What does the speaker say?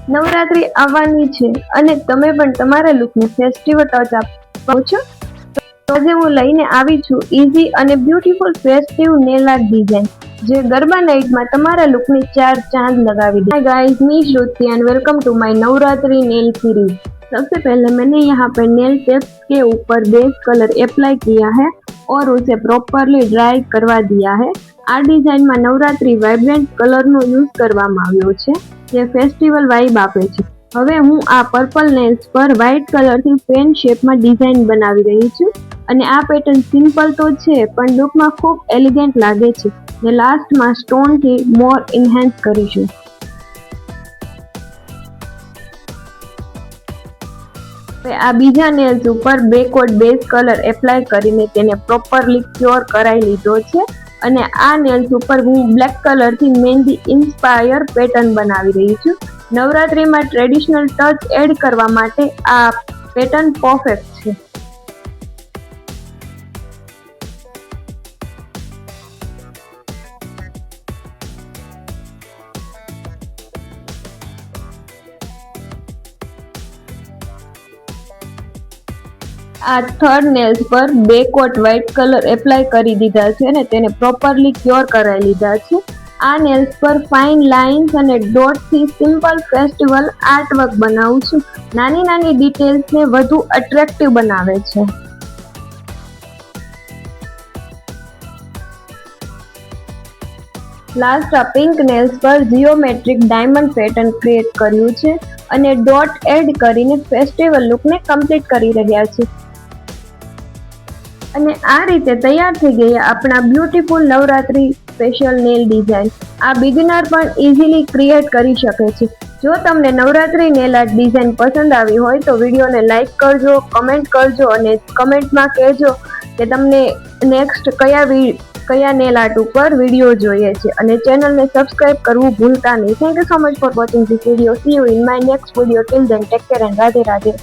નવરાત્રી આવવાની છે અને તમે પણ તમારા લુકને ફેસ્ટિવ ટચ આપો છો તો આજે હું લઈને આવી છું ઈઝી અને beautiful festive nail art design જે ગરબા નાઇટમાં તમારા લુકની ચાર चांद लगा दे। हाय गाइस, मी Shruti and welcome to my Navratri nail series. सबसे पहले मैंने यहाँ पर नेल टिप्स के ऊपर बेस कलर अप्लाई किया है और उसे प्रॉपरली ड्राई करवा दिया है। आ डिजाइन में नवरात्रि वाइब्रेंट कलर नो यूज करवामां આવ્યો છે જે ફેસ્ટિવલ વાઇબ આપે છે। હવે હું આ પર્પલ નેલ્સ પર વ્હાઇટ કલરથી પેન શેપમાં ડિઝાઇન બનાવી રહી છું અને આ પેટર્ન સિમ્પલ તો છે પણ લુકમાં ખૂબ એલિગન્ટ લાગે છે ને લાસ્ટમાં સ્ટોનથી મોર એન્હાન્સ કરીશું। હવે આ બીજા નેલ્સ ઉપર બેકવર્ડ બેઝ કલર એપ્લાય કરીને તેને પ્રોપરલી ક્યોર કરાવી લીધો છે અને આ નેલ્સ ઉપર હું બ્લેક કલરથી મહેંદી ઇન્સ્પાયર પેટર્ન બનાવી રહી છું। નવરાત્રીમાં ટ્રેડિશનલ ટચ એડ કરવા માટે આ પેટર્ન પરફેક્ટ છે। આ થર્ડ નેલ્સ પર બે કોટ વ્હાઇટ કલર એપ્લાય કરી દીધા છે અને તેને પ્રોપરલી ક્યોર કરાવી લીધા છે। આ નેલ્સ પર ફાઇન લાઇન્સ અને ડોટથી સિમ્પલ ફેસ્ટિવલ આર્ટવર્ક બનાવું છું। નાની નાની ડિટેલ્સને વધુ અટ્રેક્ટિવ બનાવે છે। લાસ્ટ આ પિંક નેલ્સ પર જીઓમેટ્રિક ડાયમંડ પેટર્ન ક્રિએટ કર્યું છે અને ડોટ એડ કરીને ફેસ્ટિવલ લુકને કમ્પ્લીટ કરી રહ્યા છે અને આ રીતે તૈયાર થઈ ગઈ આપણા beautiful Navratri special nail design. આ બિગિનર પણ ઇઝીલી ક્રિએટ કરી શકે છે। જો તમને નવરાત્રી નેલ આર્ટ ડિઝાઇન પસંદ આવી હોય તો વિડીયોને લાઇક કરજો, કમેન્ટ કરજો અને કમેન્ટમાં કહેજો કે તમને નેક્સ્ટ કયા નેલ આર્ટ ઉપર વિડીયો જોઈએ છે અને ચેનલને સબસ્ક્રાઇબ કરવું ભૂલતા નહીં। Thank you so much for watching this video. C you in my next video. Till then take care and Radhe Radhe.